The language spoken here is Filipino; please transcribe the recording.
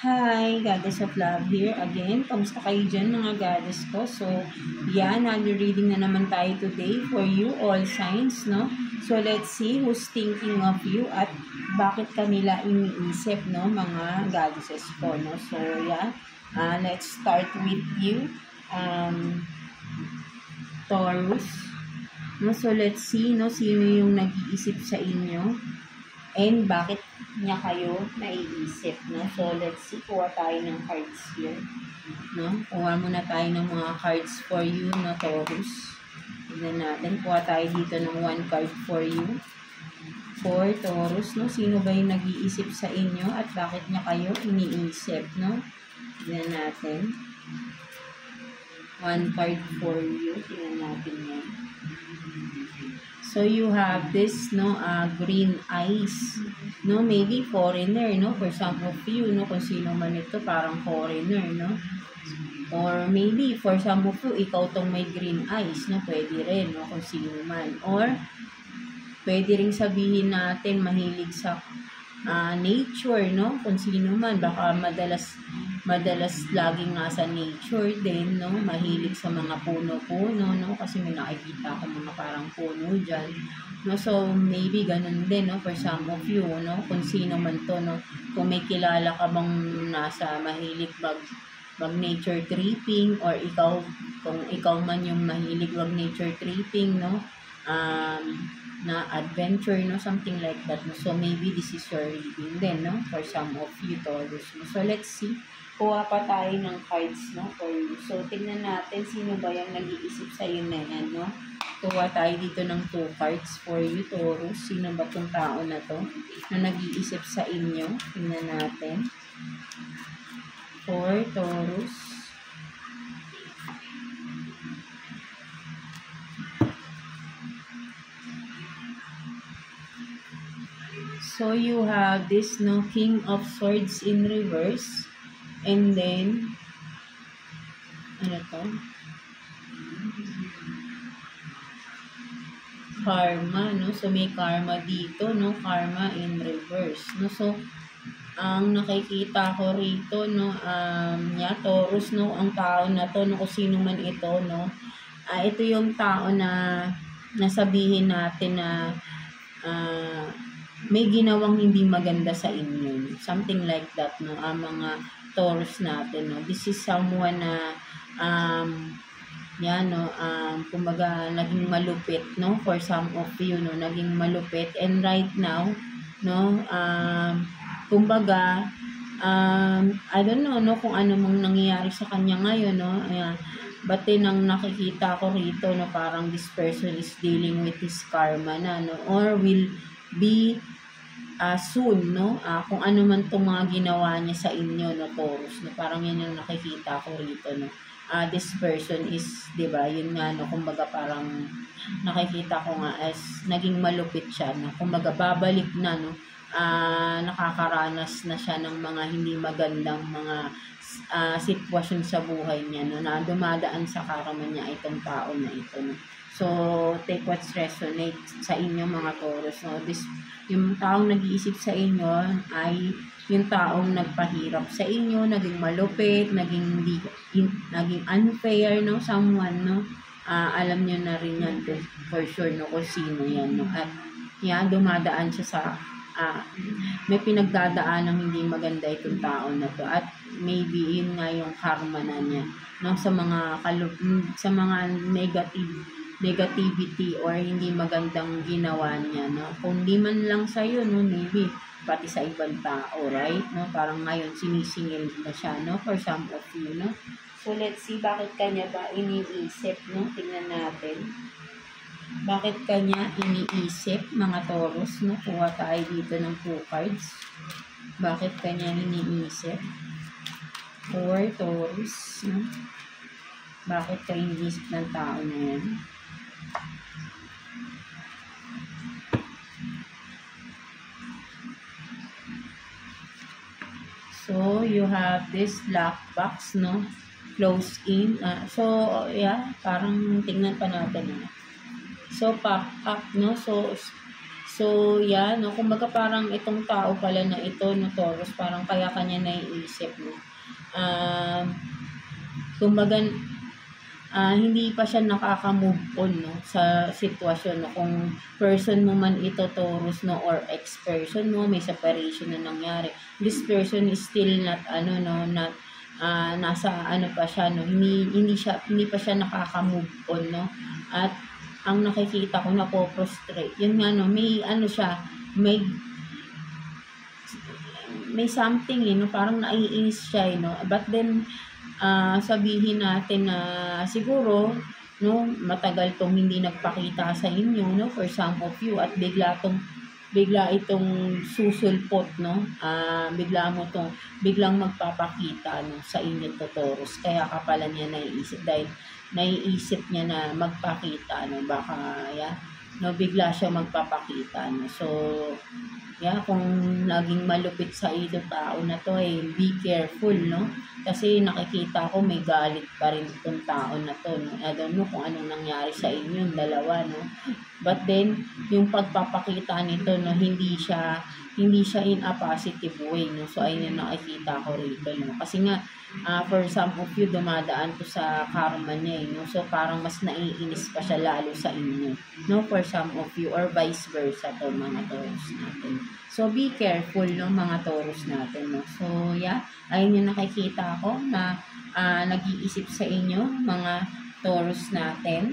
Hi, Goddess of Love here again. Kamusta kayo dyan mga Goddess ko? So, yan, reading na naman tayo today for you, all signs, no? So, let's see who's thinking of you at bakit kanila iniisip, no, mga Goddesses ko, no? So, yeah, let's start with you, Taurus. No? So, let's see, no, sino yung nag-iisip sa inyo and bakit niya kayo naiisip, no? So, let's see, kuha tayo ng cards here, no? Kuha muna tayo ng mga cards for you, no, Taurus. Tignan natin, kuha tayo dito ng 1 card for you. For Taurus, no? Sino ba yung nag-iisip sa inyo at bakit niya kayo iniisip, no? Tignan natin. 1 card for you. Tignan natin yan. So, you have this, no, green eyes, no, maybe foreigner, no, for some of you, no, kung sino man ito, parang foreigner, no, or maybe for some of you, ikaw tong may green eyes, no, pwede rin, no, kung sino man, or pwede rin sabihin natin, mahilig sa nature, no, kung sino man, baka madalas laging nasa nature din, no, mahilig sa mga puno-puno, no, kasi may nakikita ako mga parang puno dyan, no, so maybe ganun din, no, for some of you, no, kung sino man to, no, kung may kilala ka bang nasa mahilig mag nature tripping, or kung ikaw man yung mahilig mag nature tripping, no, na adventure, no, something like that, no? So maybe this is your reading din, no, for some of you Taurus, no? So let's see, kuha pa tayo ng cards, no, for you. So tingnan natin sino ba yung nag-iisip sa iyo na yan, no? Kuha tayo dito ng 2 cards for you Taurus. Sino ba tong tao na to na nag-iisip sa inyo? Tingnan natin. For Taurus. So, you have this, no, King of Swords in reverse. And then, ano to? Karma, no? So, may karma dito, no? Karma in reverse, no? So, ang nakikita ko rito, no, Taurus, no, ang tao na to, no, kung sino man ito, no, ito yung tao na nasabihin natin na, may ginawang hindi maganda sa inyo. Something like that, no? Mga Taurus natin, no? This is someone na, no? Kumbaga, naging malupit, no? For some of you, no? Naging malupit. And right now, no? Kumbaga, I don't know, no? Kung ano mong nangyayari sa kanya ngayon, no? Ayan. But then, ang nakikita ko rito, no? Parang this person is dealing with his karma na, no? Or will be soon, no? Kung ano man itong mga ginawa niya sa inyo, no, Taurus, no? Parang yun yung nakikita ko rito, no? This person is, di ba, yun nga, no? Kumbaga parang nakikita ko nga as naging malupit siya, no? Kumbaga babalik na, no? Nakakaranas na siya ng mga hindi magandang mga sitwasyon sa buhay niya, no? Na dumadaan sa karma niya itong tao na ito, no? So, take what's resonate sa inyo mga Taurus, no? Yung taong nag-iisip sa inyo ay yung taong nagpahirap sa inyo, naging malupit, naging unfair, no? Someone, no? Alam nyo na rin yan for sure, no? Kung sino yan, no? At yan, dumadaan siya sa may pinagdadaan ng hindi maganda itong tao na to, at maybe yun nga yung karma na niya, no? Sa mga negativity or hindi magandang ginawa niya, no? Kung di man lang sa'yo, no, maybe pati sa ibang tao, right? No? Parang ngayon sinisingil na siya, no, for some of you, no? So let's see, bakit kanya ba iniisip, no? Tingnan natin. Bakit kanya iniisip, mga Taurus, no? Kuha tayo dito ng 2 cards. Bakit kanya iniisip? For Taurus, no? Bakit kayo iniisip ng tao na yan? So, you have this lock box, no? Close in. So, yeah, parang tingnan pa natin. So, pop up, no? So, So, yan, no? Kumbaga parang itong tao pala na ito, no, Taurus, parang kaya kanya naiisip, no? Kumbaga, hindi pa siya nakaka-move on, no, sa sitwasyon, no? Kung person mo man ito, Taurus, no, or ex-person mo, may separation na nangyari. This person is still not, not, nasa, pa siya, no? Hindi pa siya nakaka-move on, no? At, ang nakikita ko na po-prostrate, yun nga, no, may, siya, may something, no, parang naiinis siya, no? But then, sabihin natin na siguro, no, matagal tong hindi nagpakita sa inyo, no, for some of you, at bigla itong susulpot, no, biglang magpapakita, no, sa inyo to, Taurus. Kaya ka pala niya naiisip, dahil naiisip niya na magpakita, no, baka, no, bigla siya magpapakita, no. So, kung naging malupit sa ito tao na to, be careful, no? Kasi nakikita ko may galit pa rin itong tao na to, no? I don't know kung anong nangyari sa inyo, dalawa, no? But then, yung pagpapakita nito, no, hindi siya in a positive way, no? So, ayun yung nakikita ko rito, no? Kasi nga, for some of you, dumadaan to sa karma niya, no? So, parang mas naiinis pa siya lalo sa inyo, no? For some of you, or vice versa to, mga Taurus natin. So, be careful, no, mga Taurus natin, no? So, ayun yung nakikita ko na nag-iisip sa inyo, mga Taurus natin.